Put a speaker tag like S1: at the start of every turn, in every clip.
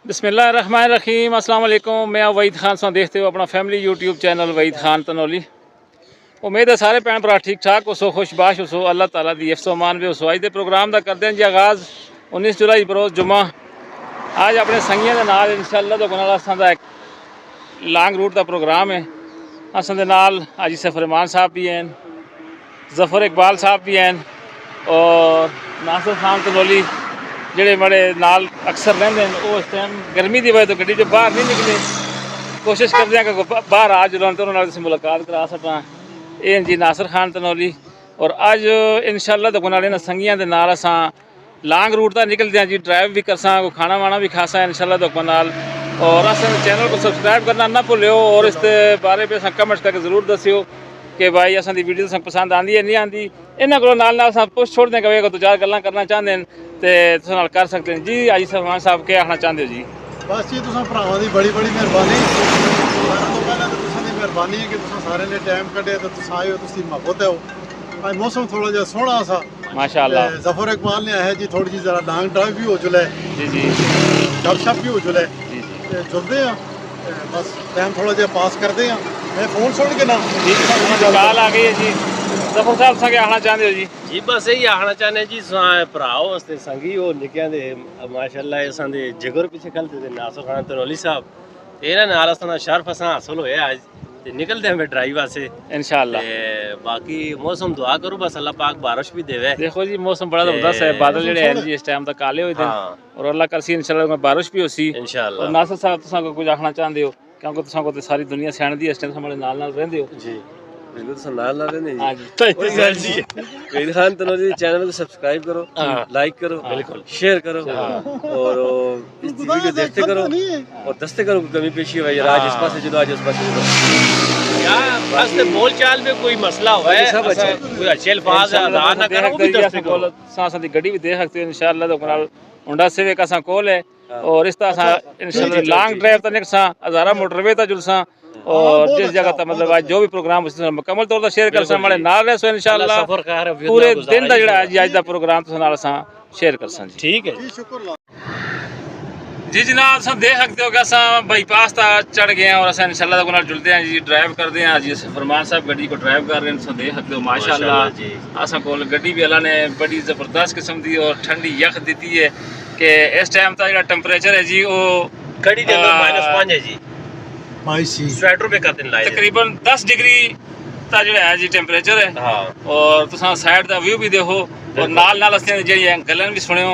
S1: बिस्मिल्लाहिर्रहमानिर्रहीम अस्सलाम वालेकुम। मैं वहीद खान सा देखते हो अपना family YouTube channel Waheed Khan Tanoli. उम्मीद है सारे भैन भरा ठीक ठाक उसो खुशबाश उसो अल्लाह ताला दी हिफ्ज़ मान भी उसो। अज के प्रोग्राम का करते हैं जी आगाज़ 19 जुलाई बरोज़ जुम्मा। आज अपने संगियां दे नाल इंशाअल्लाह तो नाल असां दा एक लॉन्ग रूट का प्रोग्राम है। असां दे नाल हाजी सफर मान साहब भी हैं, जफर इकबाल साहब भी हैं और नासिर खान तनौली जेड़े बड़े नाल अक्सर रहंदे हैं। वो इस टाइम गर्मी की वजह तो गड्डी जो बाहर नहीं निकले, कोशिश करते हैं कि बाहर आ जुलान तो उन्होंने मुलाकात करा सकां। ये जी नासिर खान तनौली और अज इंशाअल्लाह तो नाल इन्हां संगियां दे नाल असां लॉन्ग रूट का निकलते हैं जी। ड्राइव भी करसां, कोई खाना वाना भी खासा इंशाअल्लाह तो नाल। और असां चैनल को सब्सक्राइब करना ना भूलियो और इस बारे में असां कमेंट्स करके जरूर दस्सियो कि भाई असां दी वीडियो तुसें पसंद आंदी है नहीं आंदी। इन्हां कोलों नाल नाल असां पुछ छोड़दे कि अगर दो चार गल्लां करना चाहते हैं तो तुसां नाल कर सकते हैं जी। हाजी सलमान साहब क्या आखना चाहते हो जी?
S2: बस जी तुसां भरावां दी बड़ी बड़ी मेहरबानी। सारे तो पहले तो तुसां दी मेहरबानी है कि तुसां सारे ने टाइम कड्ढे तो तुसां आए हो, तुसी मोहब्बत है हो। आज मौसम थोड़ा जिहा सोहना सा
S1: माशाअल्लाह।
S2: जफर इकबाल ने है जी थोड़ी जी जरा लॉन्ग ड्राइव भी हो जुले
S1: जी जी
S2: गपशप भी हो जुले
S1: जी जी
S2: जुलते हैं। बस टाइम थोड़ा जिहा पास करते हैं। मैं फोन सुन के ना
S1: कॉल आ गई है जी। जफर साहब सा क्या आखना चाहते हो जी?
S3: जी बस यही आखना चाहने जी भराओ वास्ते संगी हो निक्कियां दे माशाअल्लाह असां दे जिगर पिछे खलते थे नासिर खान तनौली साहब इन्हां नाल असां दा शर्फ असां हासिल होया अज ते निकलदे हैं ड्राइव वास्ते
S1: इंशाअल्लाह।
S3: ते बाकी मौसम दुआ करो बस अल्लाह पाक बारिश भी देवे।
S1: देखो जी मौसम बड़ा जबरदस्त है, बादल जेड़े हैं जी इस टाइम तक काले हुए थे और अल्लाह करसी इंशाअल्लाह बारिश भी होसी
S3: इंशाअल्लाह।
S1: और नासिर साहब तुसां को कुछ आखना चाहते हो क्योंकि तुसां को तो सारी दुनिया सैन दी इस टाइम हमारे नाल नाल रहंदे हो
S3: जी बिल्कुल संभाल रहने
S1: हां
S3: जी।
S1: जी
S3: जी वहीद खान तनौली चैनल को सब्सक्राइब करो, लाइक करो, बिल्कुल शेयर करो और इस वीडियो देखते करो और दस्ते करो कमी पेशी भाई आज इस पास चलो आज उस पास चलो यार बस बोल चाल में कोई मसला हुआ है सब अच्छा कोई अच्छे अल्फाज अदा ना करो वो भी दस्ते करो।
S1: सां दी गड्डी भी देख सकते हो इंशाअल्लाह तो नाल हुंडा सिविक असां कोल है और इस तरह इंशाअल्लाह लॉन्ग ड्राइव तक निकसां हज़ारा मोटरवे तक जुलसां और जिस जगह तक मतलब आज जो भी प्रोग्राम उस मुकम्मल तौर पर शेयर कर सा हमारे नाल रह सो इंशाअल्लाह पूरे दिन का जेड़ा आज दा प्रोग्राम तुसां नाल असां शेयर कर सा जी।
S3: ठीक है
S1: जी जनाब सब देख सकते हो कि असां बाईपास तक चढ़ गए हैं और असां इंशाअल्लाह तक जुलते हैं जी। ड्राइव करते हैं जी फरमान साहब गड्डी को ड्राइव कर रहे हैं। सब देख सकते हो माशाअल्लाह
S3: जी
S1: असां कोल गड्डी भी अल्लाह ने बड़ी ज़बरदस्त किस्म दी और ठंडी यख दी है कि इस टाइम का जो टेम्परेचर है जी वो
S3: कड़ी के अंदर -5 है जी।
S2: माइसी
S3: स्वेटर पे कर दिन लाए
S1: तकरीबन 10 डिग्री का जो है जी टेम्परेचर है
S3: हां
S1: और तुसां साइड का व्यू भी देखो और नाल नाल असें जेह्ड़ी गल्लां भी सुनियो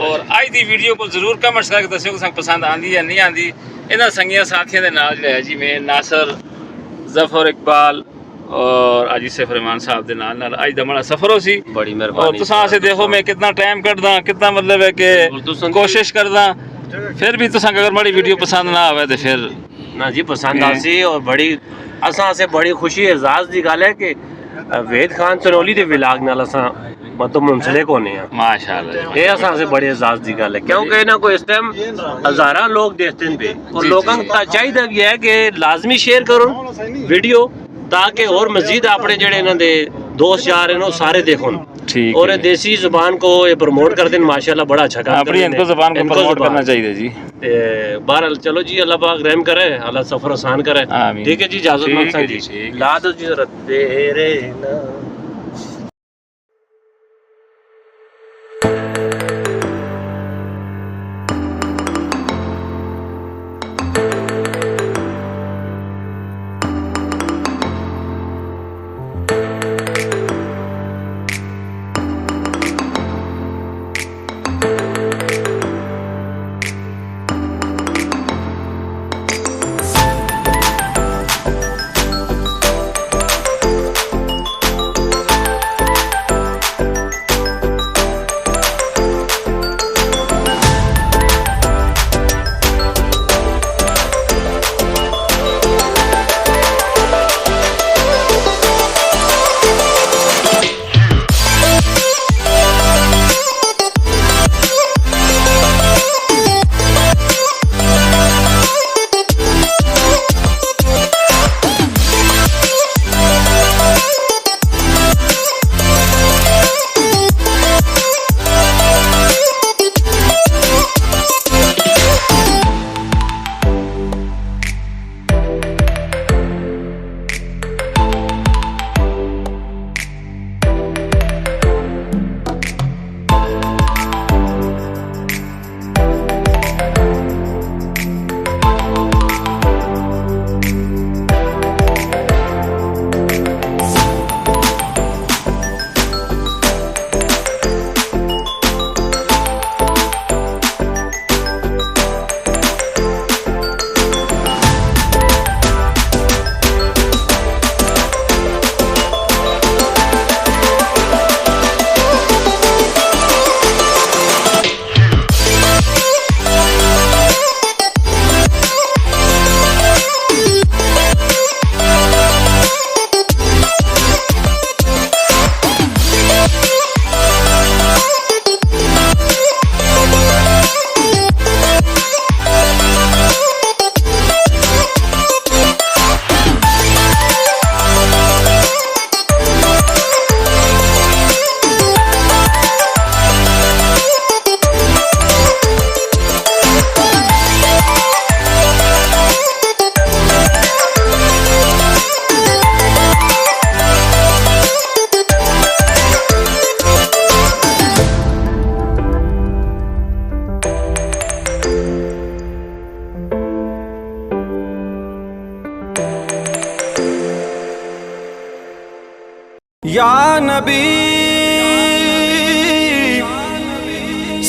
S1: और अज दी वीडियो को जरूर कमेंट्स करके दस्सियो कि तुसें पसंद आंदी या नहीं आंदी। इन्हां संगियां साथियां दे नाल जो है जी मैं नासिर जफर इकबाल और हाजी सफर मान साहब दे नाल नाल अज दा बड़ा सफर हो सी
S3: बड़ी
S1: और
S3: मेहरबानी
S1: तुसां से देखो मैं कितना टाइम कढदा कितना मतलब है कि कोशिश करदा फिर भी तुसां अगर माड़ी वीडियो पसंद ना आवे तो फिर
S3: ना जी पसंद आसी और बड़ी असां से बड़ी खुशी एजाज दी गल है कि वहीद खान तनौली दे व्लॉग नाल असां मतलब मुंसलिक होने हैं
S1: माशाअल्लाह।
S3: ये असां से बड़ी एजाज दी गल है क्योंकि इन्हां को इस टाइम हजारां लोग देखते हैं पे और लोगों का चाहिए भी है कि लाजमी शेयर करो वीडियो ताकि और मजीद अपने जेड़े इन्हां दे दोस्त यार हैं सारे देखो
S1: ठीक
S3: और देसी जुबान को ये प्रमोट कर दें माशाल्लाह बड़ा अच्छा काम
S1: अपनी इनको जुबान को प्रमोट करना चाहिए जी।
S3: बहरहाल चलो जी अल्लाह पाक रहम करे अल्लाह सफर आसान करे। ठीक है जी इजाजत मंगता जी ला दो जी जरा तेरे ना
S4: या नबी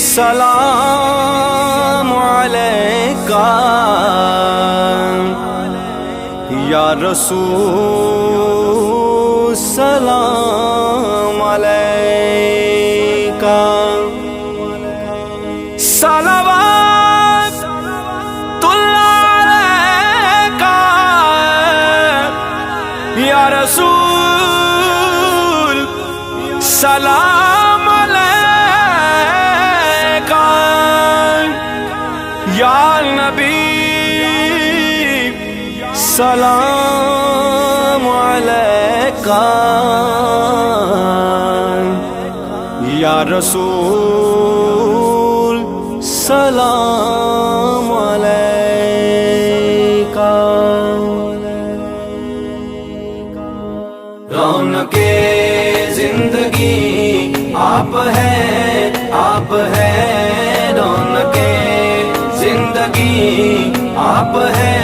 S4: सलाम अलैका, या रसूल सलाम अलैका, सलावतुल्लाह अलैका, या रसूल सलाम अलैका, या नबी सलाम अलैका, या रसूल सलाम अलैका। रौनके जिंदगी आप है, आप है, रौनके जिंदगी आप है,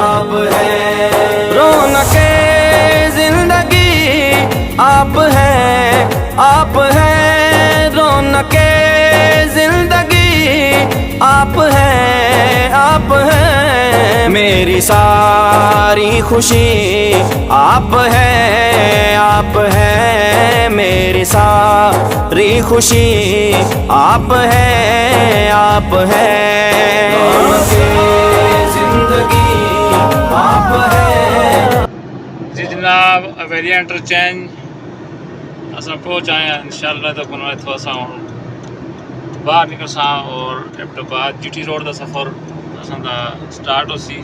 S4: आप है, रौनके जिंदगी आप है, आप है, रौनके जिंदगी आप है, आप है, मेरी सारी खुशी आप है, आप है, मेरी सारी खुशी आप है, आप है, जिंदगी आप है।
S1: जी जनाब अवेलिया इंटरचेंज असां पहुंच आए हैं इंशाअल्लाह तो कुन थोड़ा सा बाहर निकल सा और एबटाबाद जीटी रोड का सफ़र असां दा स्टार्ट हो सी।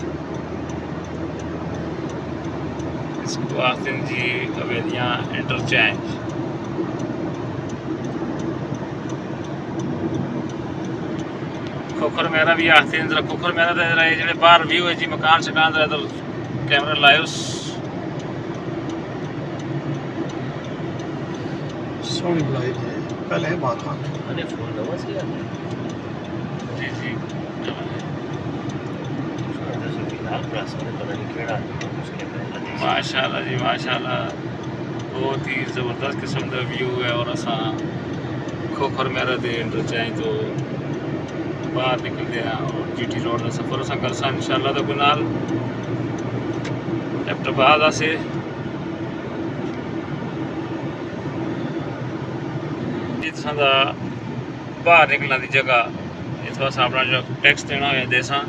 S1: इसको आखते हैं जी अवेलिया इंटरचेंज। खोखर मेरा भी आखते हैं जरा खोखर मेरा तो जरा ये जो बाहर व्यू है जी मकान शकान जरा तो कैमरा लाए
S2: सोनी बुलाई जी पहले है बात हाँ
S1: जी जी माशाल्लाह जी माशाल्लाह बहुत ही ज़बरदस्त किस्म का व्यू है और असा खोखर मेरा दे इंटरचेंज तो बाहर निकलते हैं और जीटी रोड का सफ़र असा कर सा इंशाअल्लाह तो गुनाल एबटाबाद से जितना बाहर निकलने की जगह इतना सा अपना जो टैक्स देना है देसा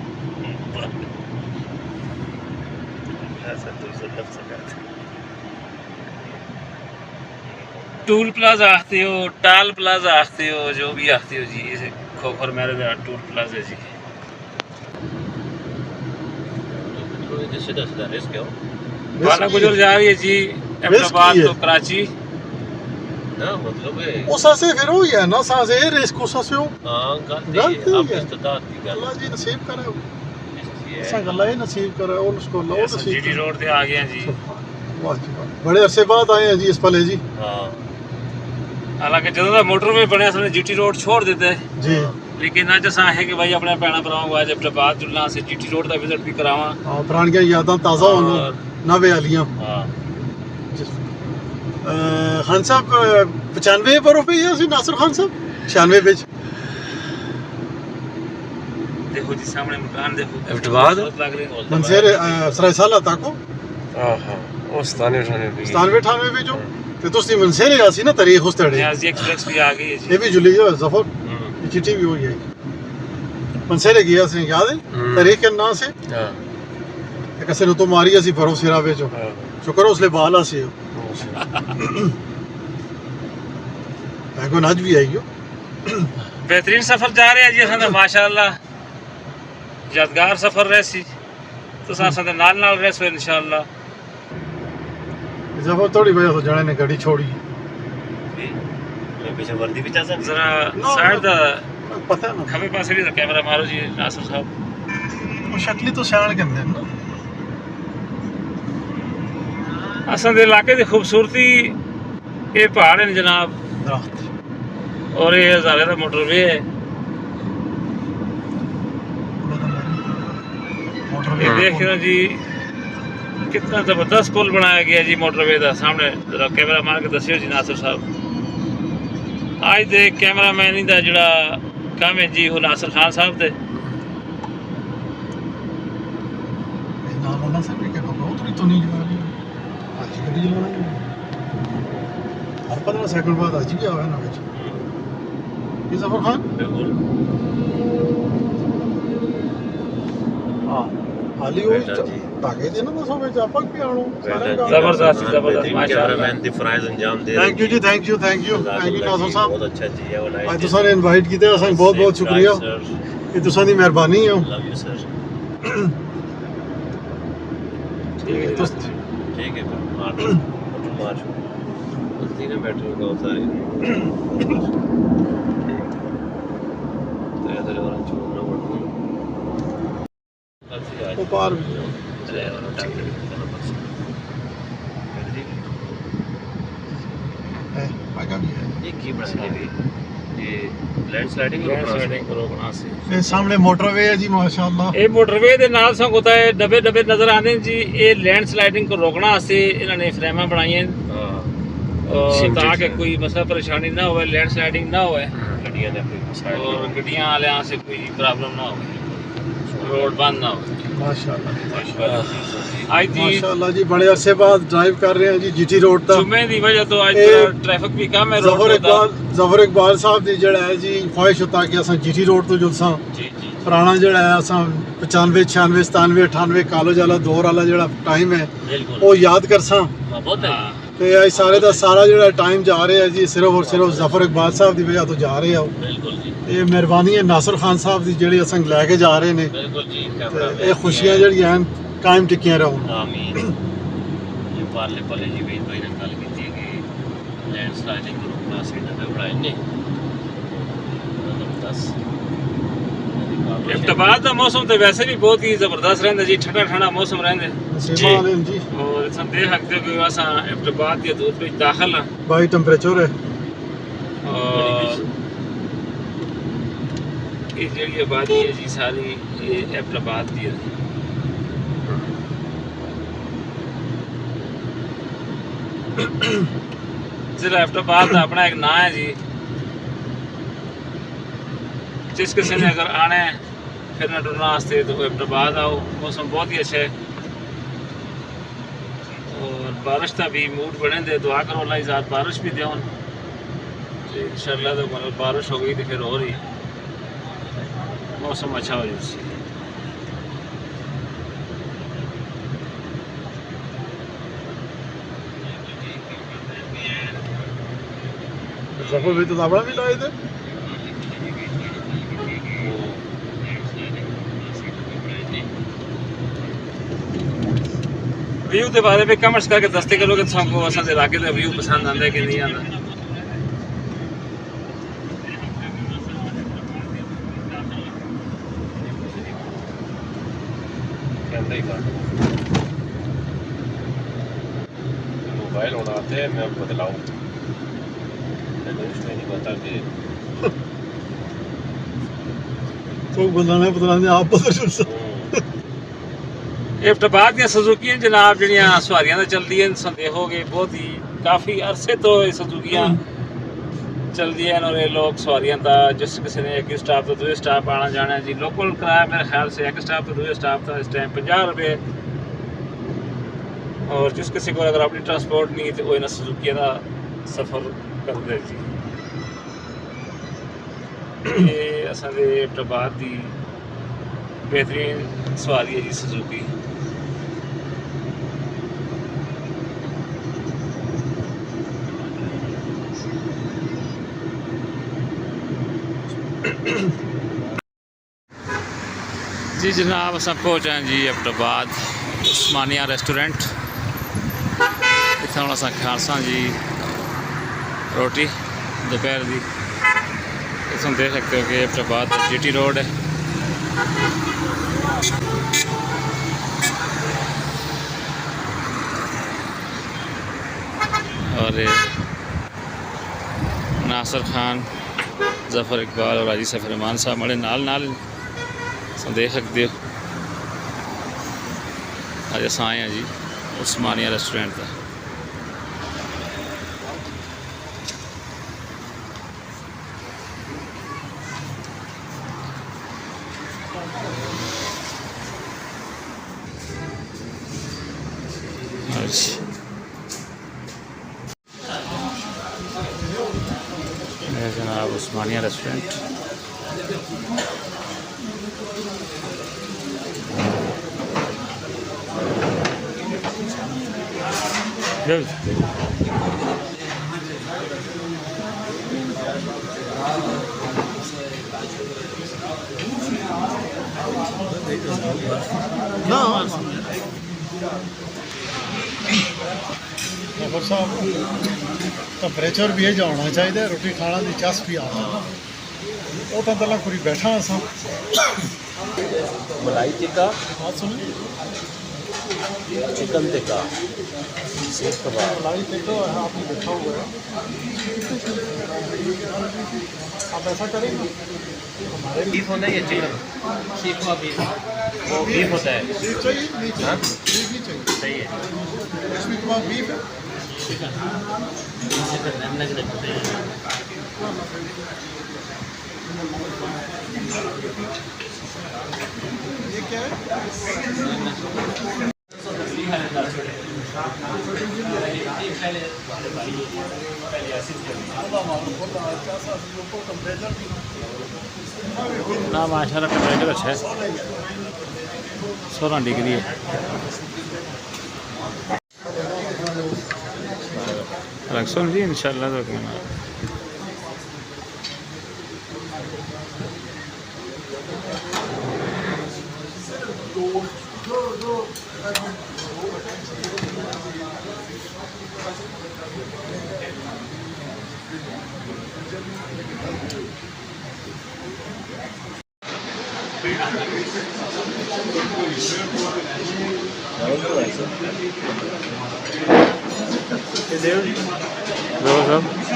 S1: टूल प्लाजा आखते हो, टाल प्लाजा आखते हो, जो भी आखते हो जी इसे खोखर मेरे टूल प्लाजा जी। बाला गुजर जा रही है जी एबटाबाद तो कराची
S3: ना मतलब है
S2: उस से फिर हो या ना सा से रेस को सा से हो
S3: हां गलती आप इस्तेदाद की गल
S2: अल्लाह जी नसीब करे ऐसा गल्ला है नसीब करे और उसको लो नसीब
S1: जीटी रोड पे आ गए हैं जी।
S2: वाह जी वाह बड़े अरसे बाद आए हैं जी इस पले जी।
S3: हां
S1: हालांकि ਜਦੋਂ ਦਾ मोटरवे ਬਣਿਆ ਸਾਨੇ जीटी रोड छोड़ देते हैं
S2: जी
S1: लेकिन आज ऐसा है कि भाई अपने भैन भरावां को आज एबटाबाद जुलना से जीटी रोड का विजिट भी करावां
S2: हां पुरानी यादां ताज़ा होन नवे वालियां।
S3: हां
S2: खान साहब 95 पर रुपए या सी नासिर खान साहब 96 विच
S1: देखो जी सामने मकान देखो
S3: एबटाबाद
S1: लग रहे हैं
S2: मंसेर सराय साला ताको
S3: हां हां उस ताने उठाने भी
S2: 97 में जो ते तुसी मंसेर या सी ना तारीख उस तड़े
S1: न्याजी एक्सप्रेस भी आ गई है जी।
S2: ये भी जुली है जफर ये चिट्ठी भी हो गई मंसेर गया से याद है तारीख के ना से
S3: हां
S2: कैसे नो तो मारी सी भरो सिरा बेचो शुक्र उसले बाला से मैं को आज भी आई हो
S1: बेहतरीन सफर जा रहे हैं जी असां माशाअल्लाह यादगार सफर रहसी तो असां दे नाल नाल रहसो इंशाअल्लाह।
S2: जब थोड़ी वजह से जाने ने गाड़ी छोड़ी
S3: मैं पीछे वर्दी भी चाहता
S1: जरा साइड दा
S2: पता ना
S1: खबे पासे भी कैमरा मारो जी नासिर साहब
S2: वो शक्ली तो शान के अंदर ना
S1: असां दे इलाके दी खूबसूरती ये पहाड़ हैं जनाब
S2: दरख्त
S1: और ये हज़ारे दा मोटरवे है ये देख रहे हो जी कितना ज़बरदस्त पुल बनाया गया जी मोटरवे का सामने जरा कैमरा मार के दसियो जी नासिर साहब आज दे कैमरामैन का जोड़ा काम है जी वो नासिर खान साहब दे
S2: ਨਾਲ ਉਹਨਾਂ ਸੇ ਵੀ ਕਿਹੜਾ ਬਹੁਤ ਰੀ ਤੋਂ ਨਹੀਂ ਜਾ ਰਹੀ ਅੱਜ ਗੱਡੀ ਚਲਾਉਣਾ ਹਰ 15 ਸੈਕਿੰਡ ਬਾਅਦ ਅੱਜ ਕੀ ਆਇਆ ਨਾ ਵਿੱਚ ਇਹ ਜ਼ਫਰ ਖਾਨ
S3: बिल्कुल
S2: ਹਾਂ ਹਾਲੀ ਉਹ ਧਾਗੇ ਦੇ ਨਾ ਦੱਸੋ ਵਿੱਚ ਆਪਾਂ ਕੀ ਆਣੋ
S1: ज़बरदस्त ज़बरदस्त माशाअल्लाह
S3: कैमरामैन दी फराइज अंजाम दे
S2: ਥੈਂਕ ਯੂ ਜੀ ਥੈਂਕ ਯੂ ਨਾਜ਼ਰ ਸਾਹਿਬ
S3: बहुत अच्छा जी है
S2: ਅੱਜ ਤੁਸੀਂ ਨੇ ਇਨਵਾਈਟ ਕੀਤਾ ਅਸਾਂ ਬਹੁਤ ਬਹੁਤ ਸ਼ੁਕਰੀਆ ਇਹ ਤੁਸੀਂ ਦੀ ਮਿਹਰਬਾਨੀ ਹੈ
S3: लव यू सर ठीक है मार तीनों बैठे होगा सारे तो इधर और छोड़ना पड़ता
S2: ਉਹ ਪਾਰ ਹੈ ਆਗਾ ਵੀ ਹੈ
S3: ये की बनाई है ये लैंडस्लाइडिंग को
S1: लैंडस्लाइडिंग को रोकना सी
S2: ਇਹ ਸਾਹਮਣੇ ਮੋਟਰਵੇ ਹੈ ਜੀ ਮਾਸ਼ਾਅੱਲਾ
S1: ਇਹ ਮੋਟਰਵੇ ਦੇ ਨਾਲ ਸਾਨੂੰ ਹੁੰਦਾ ਹੈ ਡੱਬੇ ਡੱਬੇ ਨਜ਼ਰ ਆਉਂਦੇ ਨੇ ਜੀ ਇਹ ਲੈਂਡਸਲਾਈਡਿੰਗ को रोकना वास्ते ਇਹਨਾਂ ਨੇ ਫਰੇਮਾਂ ਬਣਾਈਆਂ
S3: हां
S1: ਤਾਂ ਕਿ ਕੋਈ ਮਸਲਾ ਪਰੇਸ਼ਾਨੀ ਨਾ ਹੋਵੇ ਲੈਂਡਸਲਾਈਡਿੰਗ ਨਾ ਹੋਵੇ
S3: गड्डियां ने कोई साइड
S1: और गड्डियां वाले से कोई प्रॉब्लम ना हो रोड बंद ना हो
S2: ਮਾਸ਼ਾਅੱਲਾ
S1: आज दी
S2: ਮਾਸ਼ਾਅੱਲਾ ਜੀ ਬੜੇ ਅਰਸੇ ਬਾਅਦ ਡਰਾਈਵ ਕਰ ਰਹੇ ਹਾਂ ਜੀ ਜੀਟੀ ਰੋਡ ਤਾਂ
S1: जुम्मे दी वजह तो आज
S2: ਇਹ
S1: ट्रैफिक भी कम है रोड
S2: ਜ਼ਫਰ ਇਕਬਾਲ ਸਾਹਿਬ ਦੀ ਜਿਹੜਾ ਹੈ ਜੀ ਖੁਆਇਸ਼ ਹੁੰਦਾ ਕਿ ਅਸਾਂ ਜੀਟੀ ਰੋਡ ਤੋਂ ਜੁਲਸਾਂ
S1: जी जी
S2: ਪੁਰਾਣਾ ਜਿਹੜਾ ਹੈ ਅਸਾਂ 95 96 97 98 ਕਾਲਜ ਵਾਲਾ ਦੌਰ ਵਾਲਾ ਜਿਹੜਾ ਟਾਈਮ ਹੈ
S1: बिल्कुल
S2: ਉਹ ਯਾਦ ਕਰਸਾਂ
S3: बहुत है
S2: ਤੇ ਇਹ ਸਾਰੇ ਦਾ ਸਾਰਾ ਜਿਹੜਾ ਟਾਈਮ ਜਾ ਰਿਹਾ ਜੀ ਸਿਰਫ ਔਰ ਸਿਰਫ ਜ਼ਫਰ ਇਕਬਾਲ ਸਾਹਿਬ ਦੀ ਵਜ੍ਹਾ ਤੋਂ ਜਾ ਰਹੇ ਆ
S3: बिल्कुल जी
S2: ਇਹ ਮਿਹਰਬਾਨੀ ਹੈ ਨਾਸਰ ਖਾਨ ਸਾਹਿਬ ਦੀ ਜਿਹੜੀ ਅਸਾਂ ਲੈ ਕੇ ਜਾ ਰਹੇ ਨੇ
S3: बिल्कुल जी
S2: ਤੇ ਇਹ ਖੁਸ਼ੀਆਂ ਜਿਹੜੀਆਂ ਹਨ ਕਾਇਮ ਟਿਕੀਆਂ ਰਹੋ
S3: आमीन ये पार्ले पले जी भी भाई ने गल की थी कि लैंडस्लाइडिंग को रोकना से डब्बे बनाए ने जबरदस्त
S1: इफ्ताबाद का मौसम तो वैसे भी बहुत ही जबरदस्त रहता जी ठंडा ठंडा मौसम रहते
S2: सेवा वालेम जी
S1: और असां देख सकते हो कि असां इफ्ताबाद के दूर पे दाखिल हैं
S2: भाई टेम्परेचर है
S1: और ये ਜਿਹੜੀ आबादी है जी सारी ये इफ्ताबाद की है जिला इफ्ताबाद का अपना एक नाम है जी जिस किसी ने अगर आना है फिरना टुरना वास्ते तो इफ्ताबाद आओ मौसम बहुत ही अच्छा है और बारिश का भी मूड बने दे दुआ करो अल्लाह की ज़ात बारिश भी देवन तो इंशाअल्लाह तो मतलब बारिश हो गई तो फिर और ही मौसम अच्छा हो जाए
S2: जफर भी तो दाबड़ा भी लाए थे
S1: व्यू के बारे में कमेंट्स करके दस्ते करोगे तो हमको असां दे इलाके का व्यू पसंद आता है कि नहीं आता
S3: मोबाइल होना आते हैं मैं बदलाऊं नहीं पता कि
S2: तो बदलाना बदलाने आप बदल सकते
S1: इफ्ताबाद ਦੀਆਂ ਸੁਜ਼ੂਕੀਆਂ ਜਨਾਬ ਜਿਹੜੀਆਂ ਸਵਾਰੀਆਂ ਤਾਂ ਚੱਲਦੀਆਂ ਸੰਦੇਹੋਗੇ ਬਹੁਤ ਹੀ ਕਾਫੀ ਅਰਸੇ ਤੋਂ ਇਹ ਸੁਜ਼ੂਕੀਆਂ ਚੱਲਦੀਆਂ ਨੇ ਔਰ ਇਹ ਲੋਕ ਸਵਾਰੀਆਂ ਦਾ ਜਿਸ ਕਿਸੇ ਨੇ ਇੱਕ ਸਟਾਪ ਤੋਂ ਦੂਜੇ ਸਟਾਪ ਆਣਾ ਜਾਣਾ ਜੀ ਲੋਕਲ ਕਿਰਾਇਆ ਮੇਰੇ ਖਿਆਲ से एक स्टॉप तो दूसरे स्टॉप था इस टाइम 50 रुपये और जिस किसी को अगर अपनी ट्रांसपोर्ट नहीं तो वो इन सुजुकी का सफ़र करते जी ये असांजे इफ्ताबाद की बेहतरीन सवारी है जी सुजुकी जी जनाब अस पहुँचे हैं जी इफ्ताबाद उस्मानिया रेस्टोरेंट इतना हम अस खालसा जी रोटी दोपहर की इतना देख सकते हो कि इफ्ताबाद जीटी रोड है और नासिर खान जफर इकबाल और हाजी सफर रहमान साहब बड़े नाल देख सकते हो अज अस आए हैं जी उस्मानिया रेस्टोरेंट का। ये जनाब उस्मानिया रेस्टोरेंट।
S2: डॉक्टर साहब टैंपरेचर भी है होना चाहिए, रोटी खाना की चस भी आ वो तो पहला पूरी बैठा असा
S3: मलाई टिक्का,
S2: बात सुनी
S3: चिकन टिक्का, सीख कबाब।
S2: मलाई टिक्का आपने बैठा हुआ है, आप ऐसा करेंगे हमारे
S3: बीफ होता है या चिकन? सीख कबाब बीफ, वो बीफ होता है।
S2: बीफ चाहिए नहीं
S3: हाँ?
S2: चाहिए? बीफ ही चाहिए।
S3: सही है।
S2: इसमें कबाब बीफ है। ये क्या है?
S1: ना माशाल्लाह टेम्परेचर अच्छा है, 16 डिग्री है। रखसों जी इंशाल्लाह तो क्या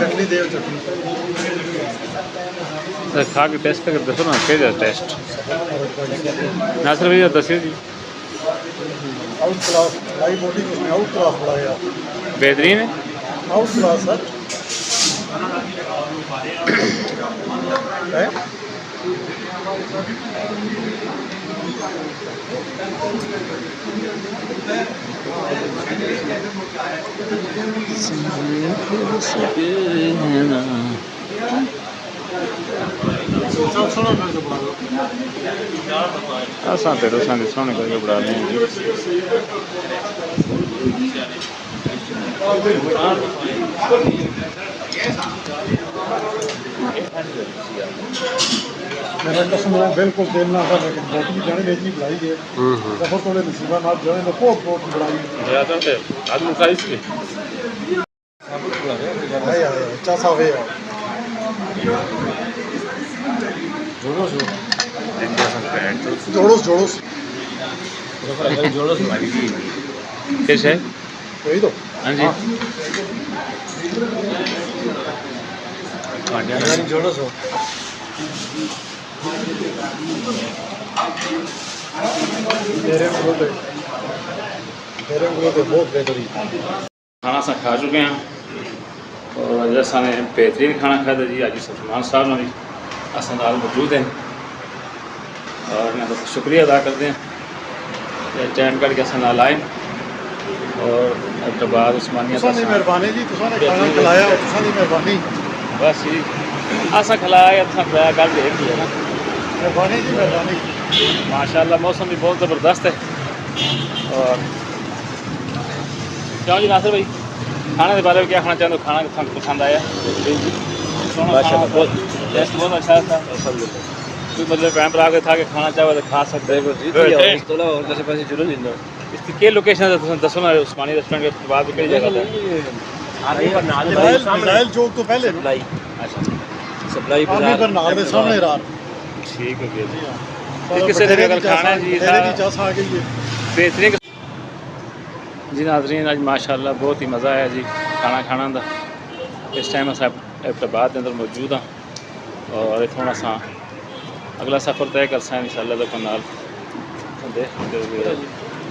S2: चटनी देव चटनी
S1: खा के टेस्ट करके दसो ना, के टेस्ट नासिर भैया दसियो जी।
S2: आउट क्लास हाई बॉडी में आउट क्लास बढ़ाया,
S1: बेहतरीन है।
S2: आउट क्लास है।
S1: असां तेरे सां सोने करके बढ़ा लें जी।
S2: मेरा कसम है बिल्कुल दिल ना था, लेकिन बोटी जाने बेची बढ़ाई है। दफा थोड़े नसीबा नाल जाने तो बहुत बोट बढ़ाई
S1: आदमी साइज के
S2: है यार अच्छा सा है यार। जोड़ोस जोड़ोस
S1: कैसे है?
S2: वही तो
S1: हाँ जी
S3: जोड़ो सो
S2: तेरे को तो बहुत बेहतरीन।
S1: खाना सा खा चुके हैं और जैसा ने बेहतरीन खाना खाया जी। आज सलमान साहब ने भी असा नाल मौजूद हैं और मैं तो शुक्रिया अदा करते हैं टाइम कट के असा नाल आए और बाद उस्मानिया
S2: तुसां दी मेहरबानी जी, तुसां ने खाना खिलाया और तुसां दी मेहरबानी।
S1: बस जी असा खिलाया असा खिलाया गल देख लिया ना,
S2: मेहरबानी जी मेहरबानी।
S1: माशाल्लाह मौसम भी बहुत ज़बरदस्त है। और क्यों जी नासिर भाई खाने के बारे में क्या खाना चाहते हो? खाना कितना पसंद आया?
S3: माशाल्लाह बहुत
S1: टेस्ट बहुत अच्छा था। कोई मतलब टाइम पर आके था कि खाना चाहो तो खा सकते हो।
S3: और कैसे पैसे जुड़ो लेना
S1: इसकी क्या लोकेशन है दसो ना, उस्मानिया रेस्टोरेंट के बाद कई जगह पे?
S2: मिसाइल चौक तो पहले
S3: सप्लाई
S1: अच्छा
S3: सप्लाई
S2: आर्मी पर नाल दे सामने रार
S1: ठीक हो गया जी। किसी ने भी अगर खाना है जी
S2: तेरे दी चास आ गई है।
S1: बेहतरीन जी नाज़रीन, आज माशाल्लाह बहुत ही मज़ा आया जी खाना खाना दा। इस टाइम अस एबटाबाद के अंदर मौजूद हाँ और थोड़ा सा अगला सफ़र तय कर सा इंशाल्लाह तो नाल देख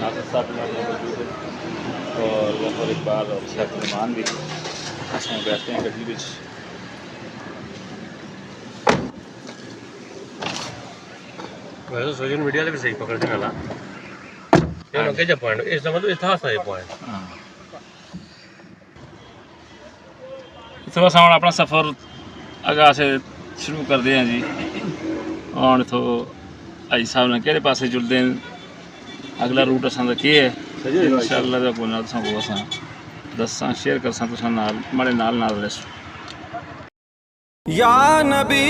S1: नासिर साहब मौजूद है। और जफर इकबाल और शेख रहमान भी इसमें बैठते हैं गड्डी बिच।
S3: वैसे सोशल मीडिया पे भी सही पकड़ के ना ये ना के पॉइंट इस मतलब इतिहास है पॉइंट।
S1: हाँ इस बस हम अपना सफ़र अगा से शुरू कर दिया जी। और तो आई साहब ने केड़े पासे जुड़ते हैं अगला रूट असां दा की है इंशाअल्लाह दा कोई ना तुसां को असां दस्सां शेयर करसां तुसां नाल माड़े नाल रहो।
S4: या नबी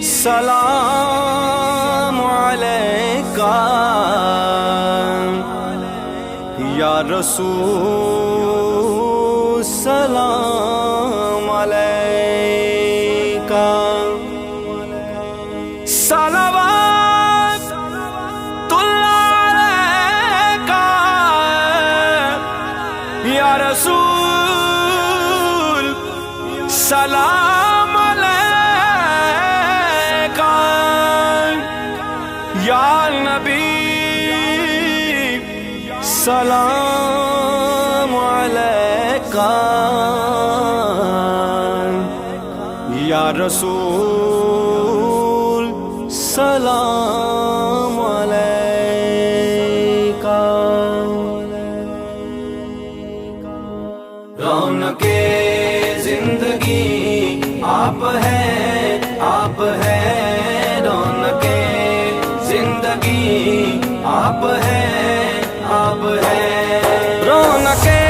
S4: सलाम अलैका या रसूल सलाम अलैका सलावतुल्लाह अलैका या रसूल सलाम अलैका या नबी सलाम अलैका या रसूल सलाम अलैका। रौनके जिंदगी आप है रौनके जिंदगी आप है रौनके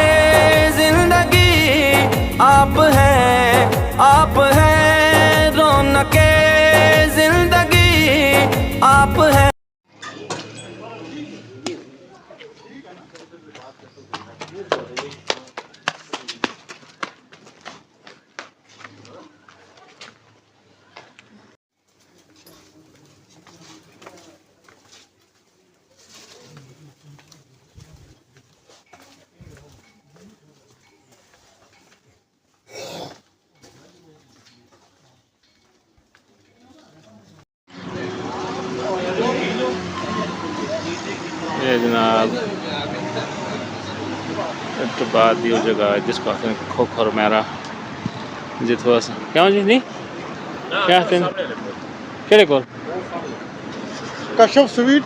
S4: जिंदगी आप है रौनके जिंदगी आप है।
S1: ये जनाब इस बाद दी जगह जिसको आखते हैं खोखर मेरा जिथों अस क्यों जी नहीं क्या आखते हैं केड़े कोल
S2: कशफ स्वीट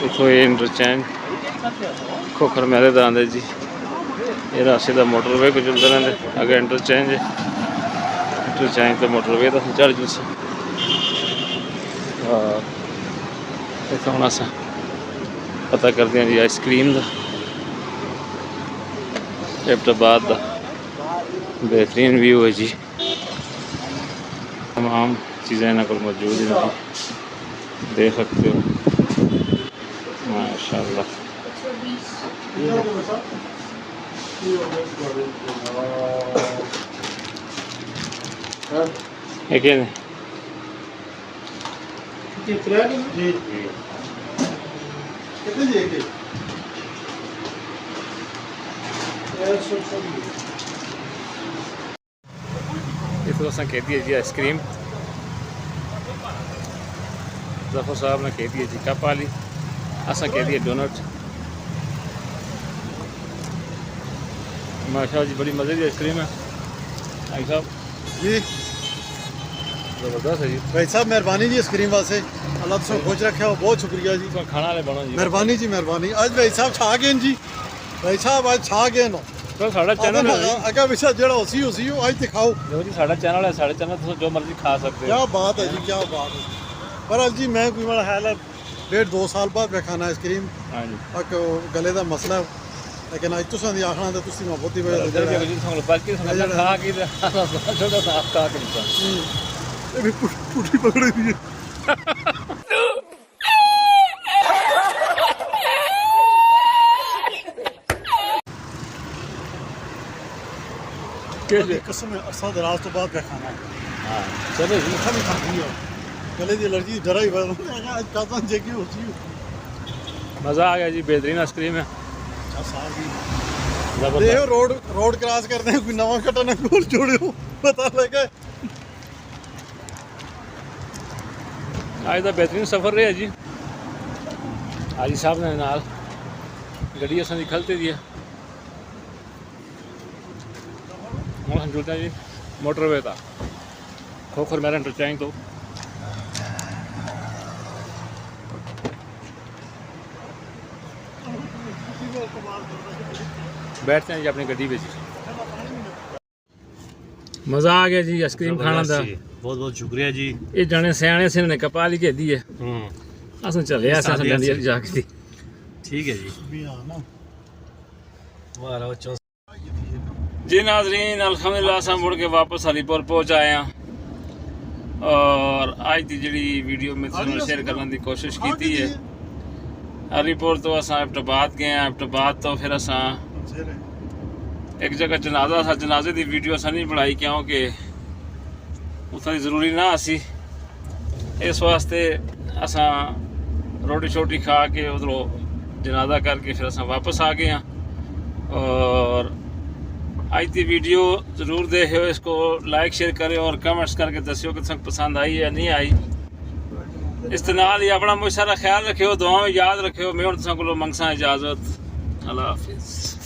S1: इथों ये इंटरचेंज खोखर मेरे दा आंदे जी। ये रास्ते का मोटरवे को चलते रहते अगर इंटरचेंज तो मोटरवे तो चढ़ जुलसा। इतना हम अस पता करते हैं जी आइसक्रीम का एबटाबाद का बेहतरीन व्यू है जी। तमाम चीज़ें इन्होंने को मौजूद हैं जी देख सकते हो माशाल्लाह। एक
S2: जी कितने जी एक
S1: इतना अस कहती है जी आइसक्रीम जफर साहब ने कहती है जी कप वाली असा कहती है डोनट। माशा जी बड़ी मज़े की आइसक्रीम है भाई साहब
S2: जी
S1: ज़बरदस्त है जी।
S2: भाई साहब मेहरबानी जी आइसक्रीम वास्ते अल्लाह तुम खुश रखे हो बहुत शुक्रिया जी।
S1: तो खाना वाले बनो जी
S2: मेहरबानी जी मेहरबानी। आज भाई साहब छा गए जी भाई साहब आज छा गए नो
S1: तो साढ़ा चैनल है जी।
S2: अगर विशा जड़ा उसी हो आज दिखाओ
S1: देखो जी साढ़ा चैनल है साढ़े चैनल तो जो मर्जी खा सकते
S2: क्या
S1: हो।
S2: बात है जी क्या बात है। पर आज जी मैं कोई मेरा ख्याल है 1.5-2 साल बाद मैं खाना आइसक्रीम
S1: हाँ जी
S2: गले का मसला है लेकिन आज तुम दी आखना तो तुम बहुत ही वजह
S1: खा के छोटा सा खा के
S2: पुटी पकड़ी हुई है। कसम है असा दराज तो बाद का खाना है।
S1: हाँ चलो जी
S2: मीठा भी खाती है गले की एलर्जी डरा ही आज काजन जेकी होती है।
S1: मज़ा आ गया जी बेहतरीन आइसक्रीम है
S2: देखो रोड क्रॉस करते हैं कोई नवा कटा ना गोल जोड़े हो पता लगा।
S1: आज का बेहतरीन सफ़र रहा जी ਹਾਜੀ ਸਾਹਿਬ ਦੇ ਨਾਲ ਗੱਡੀ ਅਸਾਂ ਦੀ ਖਲਤੇ ਦੀ ਹੈ। ਹੁਣ हम जुड़ते हैं जी मोटरवे था खोखर मैरन टचाएंगे तो बैठते हैं जी अपनी गड्डी में जी। मज़ा आ गया जी आइसक्रीम खाना था।
S5: बहुत बहुत शुक्रिया जी।
S1: ये जाने सियाने से ने कपाली के दी है असन चले असन लंदी जाके दी।
S5: ठीक है जी। हमारा
S1: जी नाजरीन अल्हम्दुलिल्लाह असां मुड़ के वापस हरीपुर पहुंच आए हैं और आज की जी वीडियो में शेयर करने की कोशिश की है। हरीपुर तो असां एबटाबाद गए हैं, एबटाबाद तो फिर असां एक जगह जनाजा था, जनाजे की वीडियो असां नहीं बनाई क्योंकि उत्थों की जरूरी ना असी, इस वास्ते असां रोटी शोटी खा के उधरों जनाजा करके फिर असां वापस आ गए हैं। और आज की वीडियो ज़रूर देखो, इसको लाइक शेयर करें और कमेंट्स करके दसियो कि तुम पसंद आई या नहीं आई। इस नाल ही अपना मुझ सारा ख्याल रखियो, दुआ में याद रखियो। मैं हूँ तुसां कोलों मंगसा इजाज़त। अल्लाह हाफिज़।